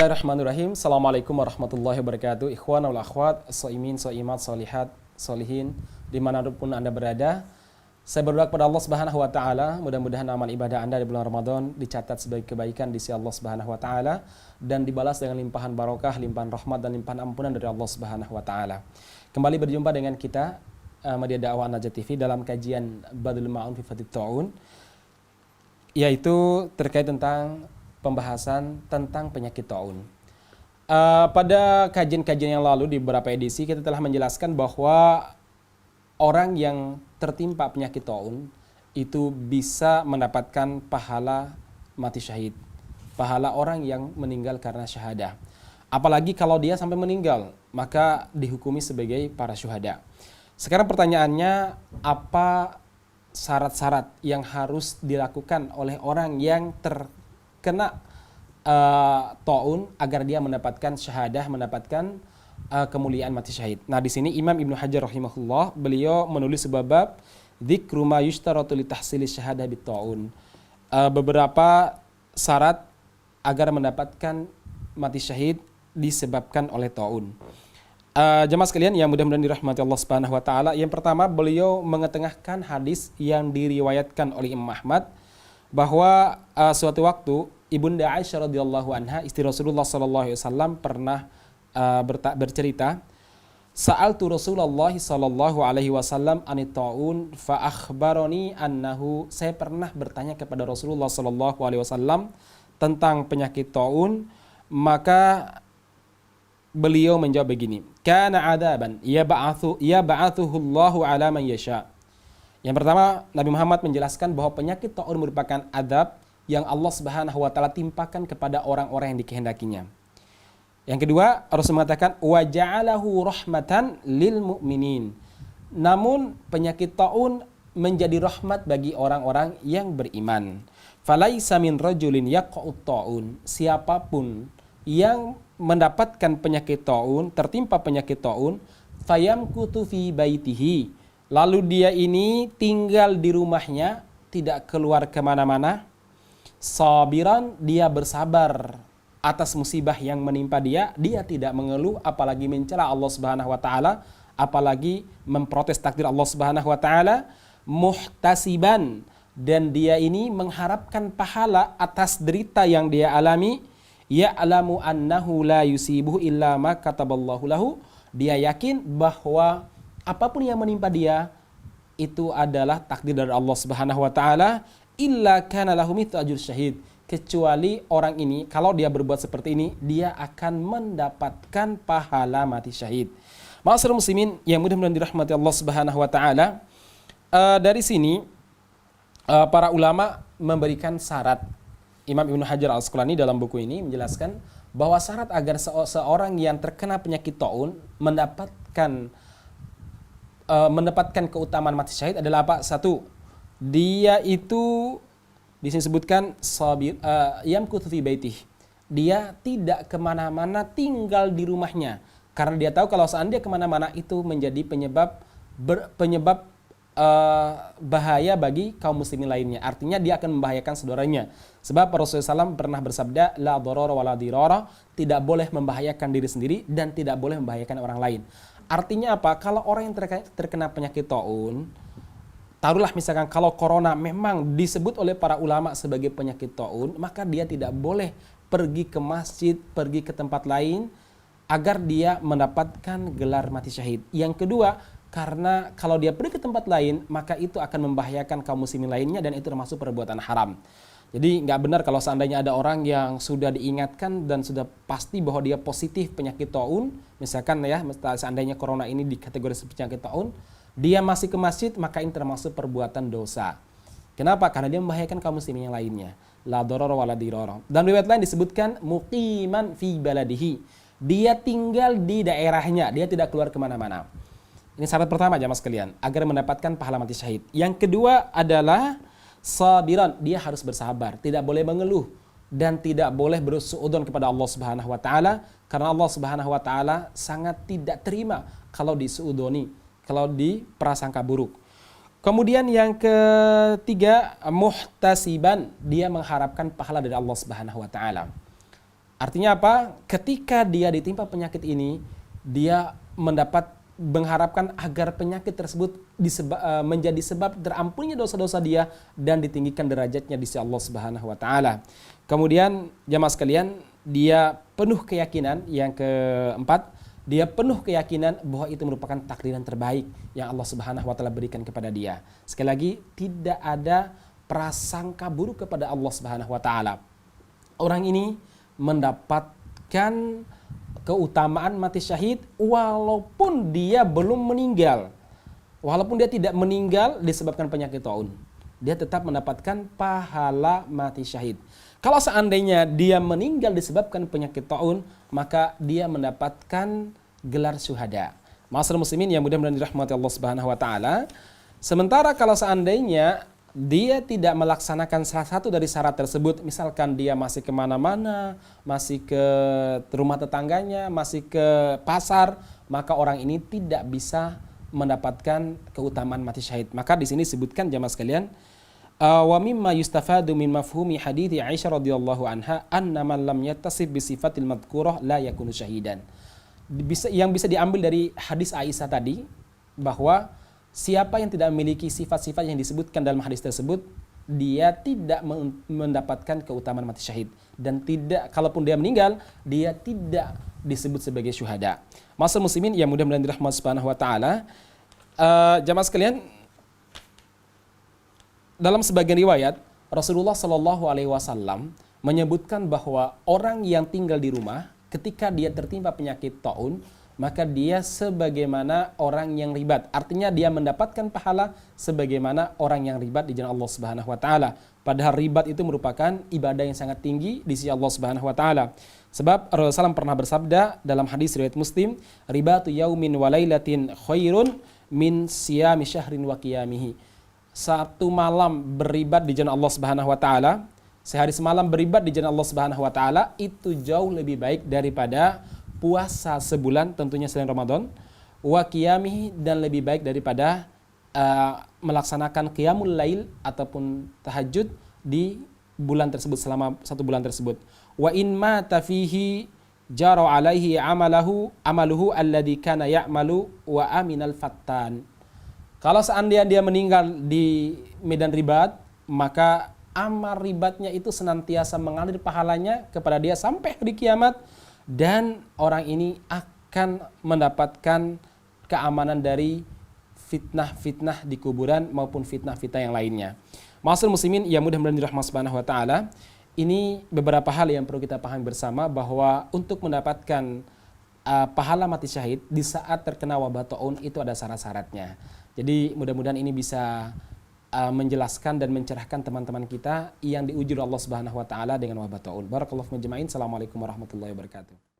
Bismillahirrahmanirrahim. Assalamualaikum warahmatullahi wabarakatuh. Ikhwan wal akhwat, shaimin, shaimat, sholihat, sholihin, dimanapun Anda berada. Saya berdoa kepada Allah Subhanahu wa taala, mudah-mudahan amal ibadah Anda di bulan Ramadan dicatat sebagai kebaikan di sisi Allah Subhanahu wa taala dan dibalas dengan limpahan barokah, limpahan rahmat dan limpahan ampunan dari Allah Subhanahu wa taala. Kembali berjumpa dengan kita Media Dakwah Najah TV dalam kajian Badul Ma'un fi Fadhil Ta'un, yaitu terkait tentang pembahasan tentang penyakit taun. Pada kajian-kajian yang lalu di beberapa edisi kita telah menjelaskan bahwa orang yang tertimpa penyakit taun itu bisa mendapatkan pahala mati syahid, pahala orang yang meninggal karena syahadah. Apalagi kalau dia sampai meninggal, maka dihukumi sebagai para syuhada. Sekarang pertanyaannya, apa syarat-syarat yang harus dilakukan oleh orang yang terkena taun agar dia mendapatkan syahadah, mendapatkan kemuliaan mati syahid. Nah, di sini Imam Ibnu Hajar rahimahullah, beliau menulis sebuah bab dzikru ma yushtaratu li tahsili syahadah bit taun. Beberapa syarat agar mendapatkan mati syahid disebabkan oleh taun. Jemaah sekalian yang mudah-mudahan dirahmati Allah Subhanahu wa taala, yang pertama beliau mengetengahkan hadis yang diriwayatkan oleh Imam Ahmad bahwa suatu waktu Ibunda Aisyah radhiyallahu anha, istri Rasulullah sallallahu alaihi wasallam, pernah bercerita, "Sa'altu Rasulullah sallallahu alaihi wasallam anit taun fa akhbarani annahu," saya pernah bertanya kepada Rasulullah sallallahu alaihi wasallam tentang penyakit taun, maka beliau menjawab begini, "Kana adaban yab'athuhu Allahu ala man yasha." Yang pertama, Nabi Muhammad menjelaskan bahwa penyakit taun merupakan adab yang Allah Subhanahu wa taala timpakan kepada orang-orang yang dikehendakinya. Yang kedua, Rasul mengatakan wa ja'alahu rahmatan lil mu'minin. Namun penyakit taun menjadi rahmat bagi orang-orang yang beriman. Falaisa min rajulin yaqa'ut taun. Siapapun yang mendapatkan penyakit taun, tertimpa penyakit taun, fayamkutu fi baitihi, lalu dia ini tinggal di rumahnya, tidak keluar kemana-mana, sabiran, dia bersabar atas musibah yang menimpa dia, dia tidak mengeluh apalagi mencela Allah Subhanahu wa taala, apalagi memprotes takdir Allah Subhanahu wa taala, muhtasiban, dan dia ini mengharapkan pahala atas derita yang dia alami, ya'lamu annahu la yusibuhu illa ma kataballahu lahu, dia yakin bahwa apapun yang menimpa dia itu adalah takdir dari Allah Subhanahu wa taala, illa kana lahu mithlu ajr syahid, kecuali orang ini kalau dia berbuat seperti ini dia akan mendapatkan pahala mati syahid. Ma'asyiral muslimin yang mudah-mudahan dirahmati Allah Subhanahu wa taala, dari sini para ulama memberikan syarat. Imam Ibnu Hajar Al-Asqalani dalam buku ini menjelaskan bahwa syarat agar seorang yang terkena penyakit taun mendapatkan keutamaan mati syahid adalah apa? Satu, dia itu disebutkan sabir, yamkuthu fi baitih, dia tidak kemana-mana, tinggal di rumahnya, karena dia tahu kalau seandainya kemana-mana itu menjadi penyebab bahaya bagi kaum muslimin lainnya. Artinya dia akan membahayakan saudaranya. Sebab Rasulullah SAW pernah bersabda, la dharara wa la dirara, tidak boleh membahayakan diri sendiri dan tidak boleh membahayakan orang lain. Artinya apa? Kalau orang yang terkena penyakit taun, taruhlah misalkan kalau corona memang disebut oleh para ulama sebagai penyakit taun, maka dia tidak boleh pergi ke masjid, pergi ke tempat lain agar dia mendapatkan gelar mati syahid. Yang kedua, karena kalau dia pergi ke tempat lain, maka itu akan membahayakan kaum muslimin lainnya dan itu termasuk perbuatan haram. Jadi nggak benar kalau seandainya ada orang yang sudah diingatkan dan sudah pasti bahwa dia positif penyakit taun, misalkan ya, seandainya corona ini dikategorikan penyakit taun, dia masih ke masjid, maka ini termasuk perbuatan dosa. Kenapa? Karena dia membahayakan kaum muslimin yang lainnya. La darara wa la dirara. Dan riwayat lain disebutkan muqiman fi baladihi. Dia tinggal di daerahnya, dia tidak keluar kemana-mana. Ini syarat pertama jamaah sekalian, agar mendapatkan pahala mati syahid. Yang kedua adalah sabiran, dia harus bersabar, tidak boleh mengeluh dan tidak boleh bersuudzon kepada Allah Subhanahu wa taala, karena Allah Subhanahu wa taala sangat tidak terima kalau disuudzoni, kalau diprasangka buruk. Kemudian yang ketiga, muhtasiban, dia mengharapkan pahala dari Allah Subhanahu wa taala. Artinya apa? Ketika dia ditimpa penyakit ini, dia mengharapkan agar penyakit tersebut menjadi sebab terampuninya dosa-dosa dia dan ditinggikan derajatnya di sisi Allah Subhanahu wa taala. Kemudian jamaah sekalian, dia penuh keyakinan yang keempat, dia penuh keyakinan bahwa itu merupakan takdiran terbaik yang Allah Subhanahu wa taala berikan kepada dia. Sekali lagi, tidak ada prasangka buruk kepada Allah Subhanahu wa taala. Orang ini mendapatkan keutamaan mati syahid walaupun dia belum meninggal. Walaupun dia tidak meninggal disebabkan penyakit taun, dia tetap mendapatkan pahala mati syahid. Kalau seandainya dia meninggal disebabkan penyakit taun, maka dia mendapatkan gelar syuhada. Ma'asyiral muslimin yang mudah-mudahan dirahmati Allah Subhanahu wa taala. Sementara kalau seandainya dia tidak melaksanakan salah satu dari syarat tersebut, misalkan dia masih kemana-mana, masih ke rumah tetangganya, masih ke pasar, maka orang ini tidak bisa mendapatkan keutamaan mati syahid. Maka di sini disebutkan jamaah sekalian, wa mimma yustafadu min mafhumi hadithi Aisyah radhiyallahu anha anna man lam yattasif bi sifatil madhkurah la yakunu syahidan. Yang bisa diambil dari hadis Aisyah tadi, bahwa siapa yang tidak memiliki sifat-sifat yang disebutkan dalam hadis tersebut, dia tidak mendapatkan keutamaan mati syahid, dan tidak, kalaupun dia meninggal, dia tidak disebut sebagai syuhada. Ma'asyiral muslimin yang mudah-mudahan dirahmati Subhanahu wa taala, jamaah sekalian, dalam sebagian riwayat Rasulullah Shallallahu alaihi wasallam menyebutkan bahwa orang yang tinggal di rumah ketika dia tertimpa penyakit taun, maka dia sebagaimana orang yang ribat. Artinya dia mendapatkan pahala sebagaimana orang yang ribat di jalan Allah Subhanahu wa taala. Padahal ribat itu merupakan ibadah yang sangat tinggi di sisi Allah Subhanahu wa taala. Sebab Rasulullah SAW pernah bersabda dalam hadis riwayat Muslim, ribatu yaumin wa lailatin khairun min siyami syahrin wa qiyamihi. Satu malam beribat di jalan Allah Subhanahu wa taala, sehari semalam beribat di jalan Allah Subhanahu wa taala, itu jauh lebih baik daripada puasa sebulan, tentunya selain Ramadan, wa qiyamihi, dan lebih baik daripada melaksanakan qiyamul lail ataupun tahajud di bulan tersebut, selama satu bulan tersebut. Wa in mata fihi jara alaihi amaluhu alladhi kana ya'malu wa aminal fattan. Kalau seandainya dia meninggal di medan ribat, maka amal ribatnya itu senantiasa mengalir pahalanya kepada dia sampai hari kiamat, dan orang ini akan mendapatkan keamanan dari fitnah-fitnah di kuburan maupun fitnah-fitnah yang lainnya. Ma'asyiral muslimin yang mudah-mudahan dirahmati Subhanahu wa taala, ini beberapa hal yang perlu kita pahami bersama, bahwa untuk mendapatkan pahala mati syahid di saat terkena wabah taun itu ada syarat-syaratnya. Jadi mudah-mudahan ini bisa menjelaskan dan mencerahkan teman-teman kita yang diuji oleh Allah Subhanahu wa taala dengan wabah taun. Barakallahu fiikum jami'an. Assalamualaikum warahmatullahi wabarakatuh.